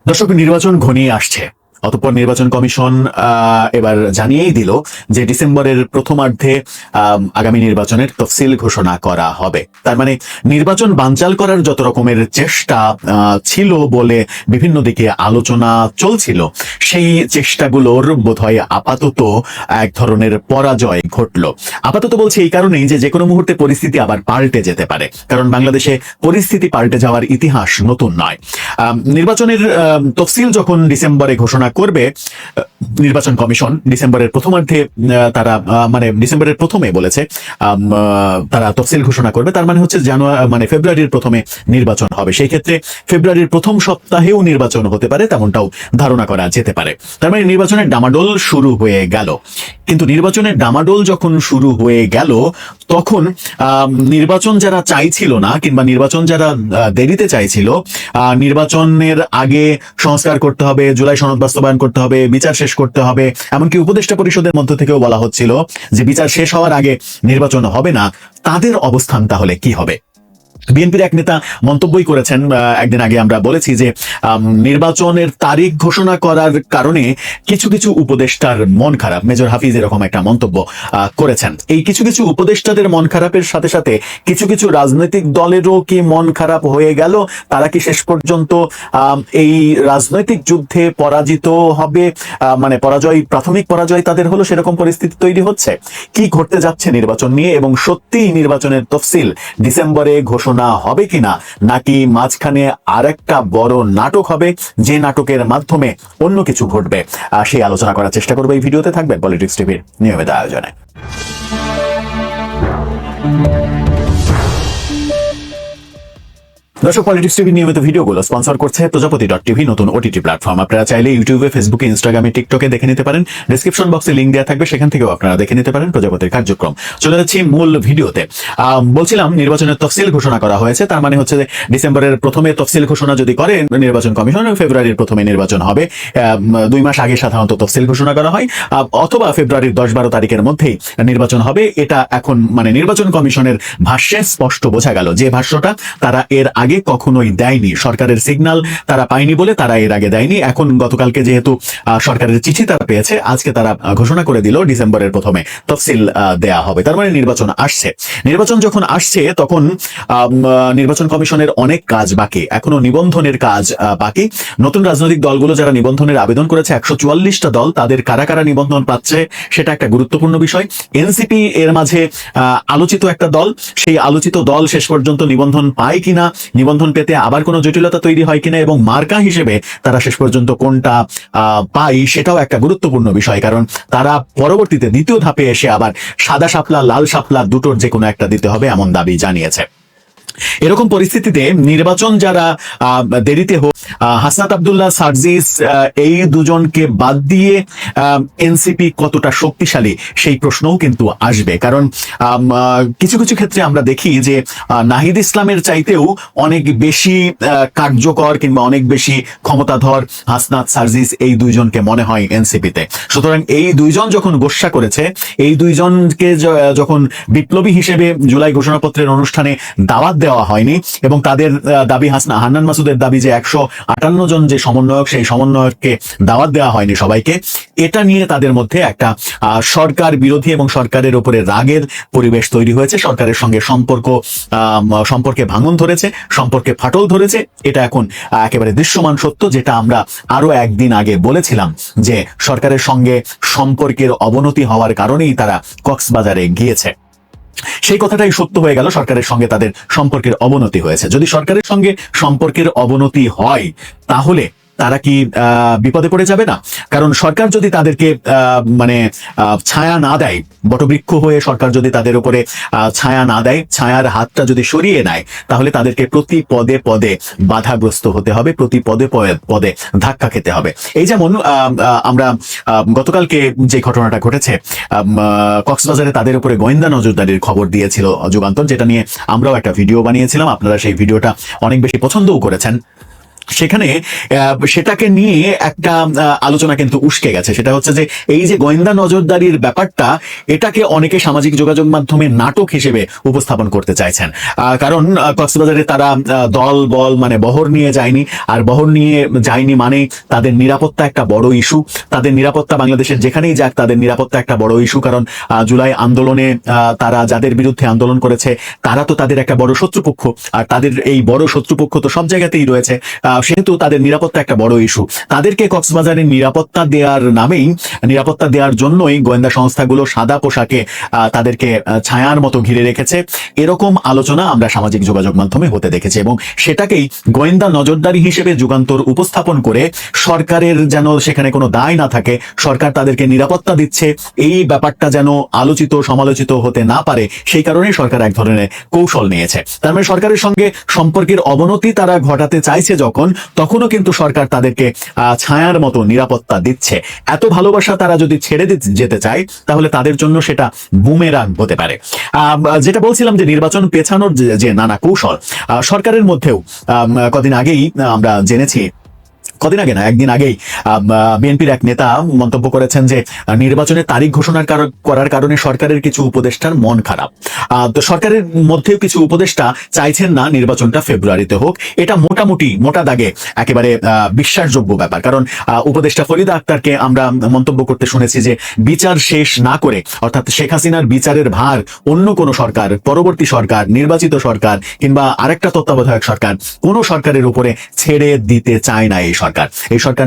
দর্শক, নির্বাচন ঘনিয়ে আসছে। অতঃপর নির্বাচন কমিশন এবার জানিয়েই দিল যে ডিসেম্বরের প্রথমার্ধে আগামী নির্বাচনের তফসিল ঘোষণা করা হবে। তার মানে নির্বাচন বানচাল করার যত রকমের চেষ্টা ছিল বলে বিভিন্ন দিকে আলোচনা চলছিল, সেই চেষ্টাগুলোর বোধহয় আপাতত এক ধরনের পরাজয় ঘটল। আপাতত বলছি এই কারণেই যে কোনো মুহূর্তে পরিস্থিতি আবার পাল্টে যেতে পারে, কারণ বাংলাদেশে পরিস্থিতি পাল্টে যাওয়ার ইতিহাস নতুন নয়। নির্বাচনের তফসিল যখন ডিসেম্বরে ঘোষণা করবে নির্বাচন কমিশন, ডিসেম্বরের প্রথমার্ধে তারা মানে ডিসেম্বরের প্রথমে বলেছে তারা তফসিল ঘোষণা করবে। তার মানে হচ্ছে ফেব্রুয়ারির প্রথমে নির্বাচন হবে। সেই ক্ষেত্রে ফেব্রুয়ারির প্রথম সপ্তাহেও নির্বাচন হতে পারে, তেমনটাও ধারণা করা যেতে পারে। তার মানে নির্বাচনের ডামাডোল শুরু হয়ে গেল। কিন্তু নির্বাচনের ডামাডোল যখন শুরু হয়ে গেল, তখন নির্বাচন যারা চাইছিল না, কিংবা নির্বাচন যারা দেরিতে চাইছিল, নির্বাচনের আগে সংস্কার করতে হবে, জুলাই সনদ বাস্তবায়ন করতে হবে, বিচার শেষ করতে হবে, এমনকি উপদেষ্টা পরিষদের মধ্য থেকেও বলা হচ্ছিল যে বিচার শেষ হওয়ার আগে নির্বাচন হবে না, তাদের অবস্থান তাহলে কি হবে? বিএনপির এক নেতা মন্তব্যই করেছেন, একদিন আগে আমরা বলেছি যে নির্বাচনের তারিখ ঘোষণা করার কারণে কিছু কিছু উপদেষ্টার মন খারাপ। মেজর হাফিজ এরকম একটা মন্তব্য করেছেন। এই কিছু কিছু উপদেষ্টাদের মন খারাপের সাথে সাথে কিছু কিছু রাজনৈতিক দলেরও কি মন খারাপ হয়ে গেল? তারা কি শেষ পর্যন্ত এই রাজনৈতিক যুদ্ধে পরাজিত হবে? প্রাথমিক পরাজয় তাদের হলো, সেরকম পরিস্থিতি তৈরি হচ্ছে। কি ঘটতে যাচ্ছে নির্বাচন নিয়ে, এবং সত্যিই নির্বাচনের তফসিল ডিসেম্বরে ঘোষণা হবে কিনা, নাকি মাঝখানে আরেকটা বড় নাটক হবে, যে নাটকের মাধ্যমে অন্য কিছু ঘটবে, সেই আলোচনা করার চেষ্টা করবো এই ভিডিওতে। থাকবেন পলিটিক্স টিভির নিয়মিত আয়োজনে। দর্শক, পলিটিক্স টিভি নিয়মিত ভিডিওগুলো স্পন্সর করছে প্রজাপতি.টিভি, নতুন ওটিটি প্ল্যাটফর্ম। আপনারা চাইলে ইউটিউবে, ফেসবুকে, ইনস্টাগ্রামে, টিকটকে দেখে নিতে পারেন। ডেসক্রিপশন বক্সে লিঙ্ক দেওয়া থাকবে, সেখান থেকেও আপনারা দেখে নিতে পারেন প্রজাপতির কার্যক্রম। চলে যাচ্ছি মূল ভিডিওতে। বলছিলাম নির্বাচনের তফসিল ঘোষণা করা হয়েছে। তার মানে হচ্ছে যে ডিসেম্বরের প্রথমে তফসিল ঘোষণা যদি করে নির্বাচন কমিশন, ফেব্রুয়ারির প্রথমে নির্বাচন হবে। 2 মাস আগে সাধারণত তফসিল ঘোষণা করা হয়, অথবা ফেব্রুয়ারির 10-12 তারিখের মধ্যেই নির্বাচন হবে। এটা এখন নির্বাচন কমিশনের ভাষ্যে স্পষ্ট বোঝা গেল। যে ভাষ্যটা তারা এর আগে কখনোই দেয়নি, সরকারের সিগন্যাল তারা পায়নি বলে তারা এর আগে দেয়নি। এখন গতকালকে যেহেতু সরকারের চিঠি তারা পেয়েছে, আজকে তারা ঘোষণা করে দিল ডিসেম্বরের প্রথমে তফসিল দেয়া হবে। তার মানে নির্বাচন আসছে। নির্বাচন যখন আসছে, তখন নির্বাচন কমিশনের অনেক কাজ বাকি, এখনো নিবন্ধনের কাজ বাকি। নতুন রাজনৈতিক দলগুলো যারা নিবন্ধনের আবেদন করেছে, 144টা দল, তাদের কারা কারা নিবন্ধন পাচ্ছে সেটা একটা গুরুত্বপূর্ণ বিষয়। এনসিপি এর মাঝে আলোচিত একটা দল, সেই আলোচিত দল শেষ পর্যন্ত নিবন্ধন পায় কিনা, নিবন্ধন পেতে আবার কোনো জটিলতা তৈরি হয় কিনা, এবং মার্কা হিসেবে তারা শেষ পর্যন্ত কোনটা পায় সেটাও একটা গুরুত্বপূর্ণ বিষয়। কারণ তারা পরবর্তীতে দ্বিতীয় ধাপে এসে আবার সাদা শাপলা, লাল শাপলা দুটোর যে কোনো একটা দিতে হবে, এমন দাবি জানিয়েছে। এরকম পরিস্থিতিতে নির্বাচন যারা দেরিতে হোক, হাসনাত আব্দুল্লাহ, সার্জিস, এই দুজনকে বাদ দিয়ে এনসিপি কতটা শক্তিশালী সেই প্রশ্নও কিন্তু আসবে। কারণ কিছু কিছু ক্ষেত্রে আমরা দেখি যে নাহিদ ইসলামের চাইতেও অনেক বেশি কার্যকর কিংবা অনেক বেশি ক্ষমতাধর হাসনাত, সার্জিস, এই দুইজনকে মনে হয় এনসিপিতে। সুতরাং এই দুইজন যখন গোস্বা করেছে, এই দুইজনকে যখন বিপ্লবী হিসেবে জুলাই ঘোষণাপত্রের অনুষ্ঠানে দাওয়াত দেওয়া হয়নি, এবং তাদের দাবি, হান্নান মাসুদের দাবি যে 158 জন যে সমন্বয়ক, সেই সমন্বয়ককে দাওয়াত দেওয়া হয়নি সবাইকে, এটা নিয়ে তাদের মধ্যে একটা সরকার বিরোধী এবং সরকারের উপরে রাগের পরিবেশ তৈরি হয়েছে। সরকারের সঙ্গে সম্পর্কে ভাঙন ধরেছে, সম্পর্কে ফাটল ধরেছে। এটা এখন একেবারে দৃশ্যমান সত্য, যেটা আমরা আরো একদিন আগে বলেছিলাম যে সরকারের সঙ্গে সম্পর্কের অবনতি হওয়ার কারণেই তারা কক্সবাজারে গিয়েছে। সেই কথাটাই সত্য হয়ে গেল, সরকারের সঙ্গে তাদের সম্পর্কের অবনতি হয়েছে। যদি সরকারের সঙ্গে সম্পর্কের অবনতি হয়, তাহলে তারা কি বিপদে পড়ে যাবে না? কারণ সরকার যদি তাদেরকে ছায়া না দেয়, বটবৃক্ষ হয়ে সরকার যদি তাদের উপরে ছায়া না দেয়, ছায়ার হাতটা যদি সরিয়ে নেয়, তাহলে তাদেরকে প্রতি পদে পদে বাধাগ্রস্ত হতে হবে, প্রতি পদে পদে ধাক্কা খেতে হবে। এই যেমন আমরা গতকালকে যে ঘটনাটা ঘটেছে, কক্সবাজারে তাদের উপরে গোয়েন্দা নজরদারির খবর দিয়েছিল যুগান্তর, যেটা নিয়ে আমরাও একটা ভিডিও বানিয়েছিলাম। আপনারা সেই ভিডিওটা অনেক বেশি পছন্দও করেছেন। সেখানে সেটাকে নিয়ে একটা আলোচনা কিন্তু উস্কে গেছে। সেটা হচ্ছে যে এই যে গোয়েন্দা নজরদারির ব্যাপারটা, এটাকে অনেকে সামাজিক যোগাযোগ মাধ্যমে নাটক হিসেবে উপস্থাপন করতে চাইছেন। কারণ কক্সবাজারে তারা দল বল মানে বহর নিয়ে যায়নি, আর বহর নিয়ে যায়নি মানে তাদের নিরাপত্তা একটা বড় ইস্যু। তাদের নিরাপত্তা বাংলাদেশের যেখানেই যাক তাদের নিরাপত্তা একটা বড় ইস্যু। কারণ জুলাই আন্দোলনে তারা যাদের বিরুদ্ধে আন্দোলন করেছে তারা তো তাদের একটা বড় শত্রুপক্ষ, আর তাদের এই বড় শত্রুপক্ষ তো সব জায়গাতেই রয়েছে, সেহেতু তাদের নিরাপত্তা একটা বড় ইস্যু। তাদেরকে কক্সবাজারের নিরাপত্তা দেওয়ার জন্যই গোয়েন্দা সংস্থাগুলো সাদা পোশাকে তাদেরকে ছায়ার মতো ঘিরে রেখেছে। এরকম আলোচনা আমরা সামাজিক যোগাযোগ মাধ্যমে হতে দেখেছি, এবং সেটাকেই গোয়েন্দা নজরদারি হিসেবে যুগান্তর উপস্থাপন করে সরকারের যেন সেখানে কোনো দায় না থাকে, সরকার তাদেরকে নিরাপত্তা দিচ্ছে এই ব্যাপারটা যেন আলোচিত সমালোচিত হতে না পারে, সেই কারণেই সরকার এক ধরনের কৌশল নিয়েছে। তার মানে সরকারের সঙ্গে সম্পর্কের অবনতি তারা ঘটাতে চাইছে যখন, তখনও কিন্তু সরকার তাদেরকে ছায়ার মতো নিরাপত্তা দিচ্ছে। এত ভালোবাসা তারা যদি ছেড়ে যেতে চায় তাহলে তাদের জন্য সেটা বুমেরাং হতে পারে। যেটা বলছিলাম যে নির্বাচন পেছানোর যে নানা কৌশল সরকারের মধ্যেও কদিন আগেই আমরা জেনেছি, কদিন আগে না একদিন আগেই বিএনপির এক নেতা মন্তব্য করেছেন যে নির্বাচনের তারিখ ঘোষণা করার কারণে সরকারের কিছু উপদেষ্টার মন খারাপ। তো সরকারের মধ্যেও কিছু উপদেষ্টা চাইছেন না নির্বাচনটা ফেব্রুয়ারিতে হোক। এটা মোটামুটি মোটা দাগে একেবারে বিশ্বাসযোগ্য ব্যাপার। কারণ উপদেষ্টা ফরিদা আক্তারকে আমরা মন্তব্য করতে শুনেছি যে বিচার শেষ না করে, অর্থাৎ শেখ হাসিনার বিচারের ভার অন্য কোনো সরকার, পরবর্তী সরকার, নির্বাচিত সরকার কিংবা আরেকটা তত্ত্বাবধায়ক সরকার, কোনো সরকারের উপরে ছেড়ে দিতে চায় না এই সরকার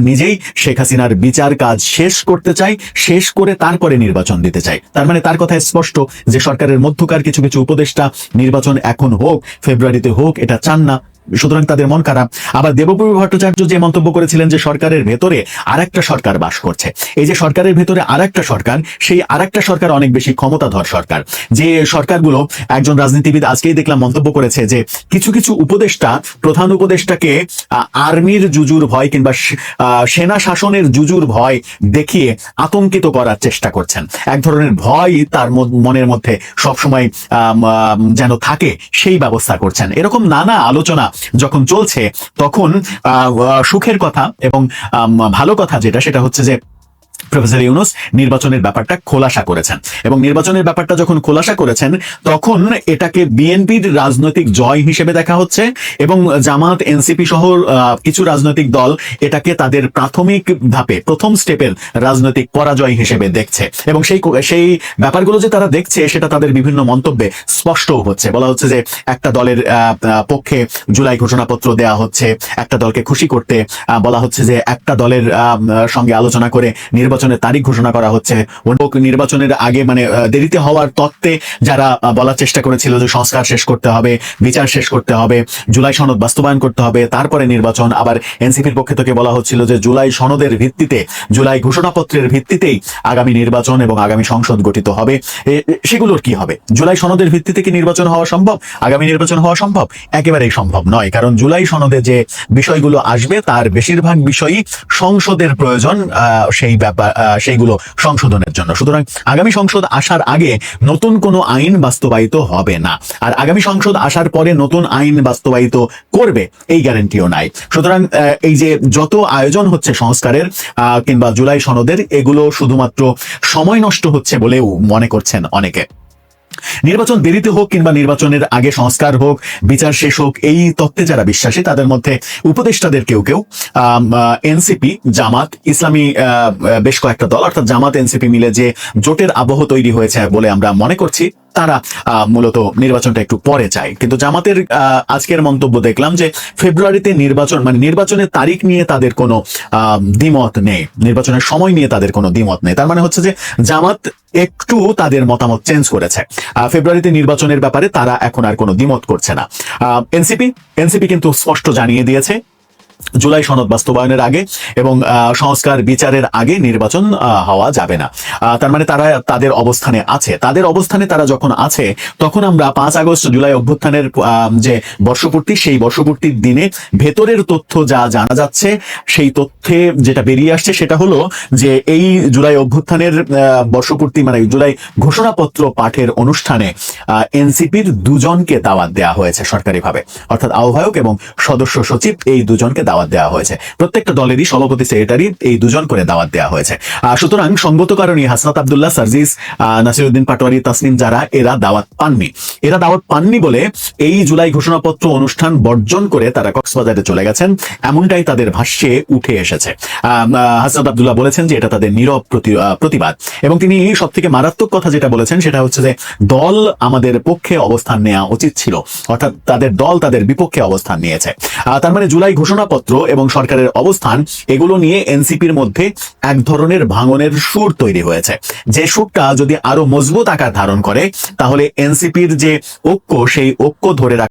নিজেই শেখ হাসিনার বিচার কাজ শেষ করতে চায়, শেষ করে তারপরে নির্বাচন দিতে চায়। তার মানে তার কথায় স্পষ্ট যে সরকারের মধ্যকার কিছু কিছু উপদেষ্টা নির্বাচন এখন হোক, ফেব্রুয়ারিতে হোক এটা চান না, সুতরাং তাদের মন খারাপ। আবার দেবপ্রভু ভট্টাচার্য যে মন্তব্য করেছিলেন যে সরকারের ভেতরে আরেকটা সরকার বাস করছে, এই যে সরকারের ভেতরে আরেকটা সরকার, সেই আরেকটা সরকার অনেক বেশি ক্ষমতাধর সরকার। যে সরকারগুলো, একজন রাজনীতিবিদ আজকেই দেখলাম মন্তব্য করেছে যে কিছু কিছু উপদেষ্টা প্রধান উপদেষ্টাকে আর্মির জুজুর ভয় কিংবা সেনা শাসনের জুজুর ভয় দেখিয়ে আতঙ্কিত করার চেষ্টা করছেন। এক ধরনের ভয় তার মনের মধ্যে সবসময় যেন থাকে সেই ব্যবস্থা করছেন। এরকম নানা আলোচনা যখন চলছে তখন সুখের কথা এবং ভালো কথা যেটা, সেটা হচ্ছে যে প্রফেসর ইউনূস নির্বাচনের ব্যাপারটা খোলাসা করেছেন, এবং নির্বাচনের ব্যাপারটা যখন খোলাসা করেছেন তখন এটাকে বিএনপির রাজনৈতিক জয় হিসেবে দেখা হচ্ছে, এবং জামাত, এনসিপি সহ কিছু রাজনৈতিক দল এটাকে তাদের প্রাথমিক ধাপে, প্রথম স্টেপের রাজনৈতিক পরাজয় হিসেবে দেখছে। এবং সেই ব্যাপারগুলো যে তারা দেখছে সেটা তাদের বিভিন্ন মন্তব্যে স্পষ্ট হচ্ছে। বলা হচ্ছে যে একটা দলের পক্ষে জুলাই ঘোষণাপত্র দেয়া হচ্ছে, একটা দলকে খুশি করতে বলা হচ্ছে যে একটা দলের সঙ্গে আলোচনা করে নির্বাচনের তারিখ ঘোষণা করা হচ্ছে। নির্বাচনের আগে মানে দেরিতে হওয়ার তত্ত্বে যারা বলার চেষ্টা করেছিল যে সংস্কার শেষ করতে হবে, বিচার শেষ করতে হবে, জুলাই সনদ বাস্তবায়ন করতে হবে, তারপরে নির্বাচন। আবার এনসিপির পক্ষ থেকে বলা হচ্ছিল যে জুলাই সনদের ভিত্তিতে, জুলাই ঘোষণাপত্রের ভিত্তিতেই আগামী নির্বাচন এবং আগামী সংসদ গঠিত হবে। সেগুলোর কি হবে? জুলাই সনদের ভিত্তিতে কি নির্বাচন হওয়া সম্ভব? আগামী নির্বাচন হওয়া সম্ভব? একেবারেই সম্ভব নয়। কারণ জুলাই সনদে যে বিষয়গুলো আসবে তার বেশিরভাগ বিষয়ই সংসদের প্রয়োজন সেইগুলো সংশোধনের জন্য। সুতরাং আগামী সংসদ আসার আগে নতুন কোনো আইন বাস্তবায়িত হবে না, আর আগামী সংসদ আসার পরে নতুন আইন বাস্তবায়িত করবে এই গ্যারান্টিও নাই। সুতরাং এই যে যত আয়োজন হচ্ছে সংস্কারের কিংবা জুলাই সনদের, এগুলো শুধুমাত্র সময় নষ্ট হচ্ছে বলেও মনে করছেন অনেকে। নির্বাচন দেরিতে হোক কিংবা নির্বাচনের আগে সংস্কার হোক, বিচার শেষ হোক, এই তত্ত্বে যারা বিশ্বাসী তাদের মধ্যে উপদেষ্টাদের কেউ কেউ এনসিপি, জামাত, ইসলামী বেশ কয়েকটা দল, অর্থাৎ জামাত এনসিপি মিলে যে জোটের আবহ তৈরি হয়েছে বলে আমরা মনে করছি, তারা মূলত নির্বাচনটা একটু পরে চায়। কিন্তু জামাতের আজকের মন্তব্য দেখলাম যে ফেব্রুয়ারিতে নির্বাচন, মানে নির্বাচনের তারিখ নিয়ে তাদের কোনো দ্বিমত নেই, নির্বাচনের সময় নিয়ে তাদের কোনো দ্বিমত নেই। তার মানে হচ্ছে যে জামাত একটু তাদের মতামত চেঞ্জ করেছে। ফেব্রুয়ারিতে নির্বাচনের ব্যাপারে তারা এখন আর কোনো দ্বিমত করছে না। এনসিপি কিন্তু স্পষ্ট জানিয়ে দিয়েছে জুলাই সনদ বাস্তবায়নের আগে এবং সংস্কার বিচারের আগে নির্বাচন হওয়া যাবে না। তার মানে তারা তাদের অবস্থানে আছে। তাদের অবস্থানে তারা যখন আছে, তখন আমরা 5 আগস্ট জুলাই অভ্যুত্থানের যে বর্ষপূর্তি, সেই বর্ষপূর্তির দিনে ভেতরের তথ্য যা জানা যাচ্ছে, সেই তথ্যে যেটা বেরিয়ে আসছে সেটা হলো যে এই জুলাই অভ্যুত্থানের বর্ষপূর্তি মানে জুলাই ঘোষণাপত্র পাঠের অনুষ্ঠানে এনসিপির 2 জনকে দাওয়াত দেওয়া হয়েছে সরকারিভাবে, অর্থাৎ আহ্বায়ক এবং সদস্য সচিব, এই 2 জনকে দাওয়াত দাওয়াত দেওয়া হয়েছে। প্রত্যেকটা দলেরই সভাপতি সেক্রেটারি এই দুজন করে দাওয়াত দেওয়া হয়েছে। সুতরাং সঙ্গত কারণে হাসনাত আব্দুল্লাহ, সার্জিস, নাসিরউদ্দিন পাটোয়ারি, তাসনিম যারা এরা দাওয়াত পাননি বলে এই জুলাই ঘোষণাপত্র অনুষ্ঠান বর্জন করে তারা কক্সবাজারে চলে গেছেন, এমনটাই তাদের ভাষ্যে উঠে এসেছে। হাসনাত আব্দুল্লাহ বলেছেন যে এটা তাদের নীরব প্রতিবাদ, এবং তিনি সব থেকে মারাত্মক কথা যেটা বলেছেন সেটা হচ্ছে যে দল আমাদের পক্ষে অবস্থান নেওয়া উচিত ছিল, অর্থাৎ তাদের দল তাদের বিপক্ষে অবস্থান নিয়েছে। তার মানে জুলাই ঘোষণাপত্র এবং সরকারের অবস্থান এগুলো নিয়ে এনসিপির মধ্যে এক ধরনের ভাঙনের সুর তৈরি হয়েছে, যে সুরটা যদি আরো মজবুত আকার ধারণ করে তাহলে এনসিপির যে ঐক্য সেই ঐক্য ধরে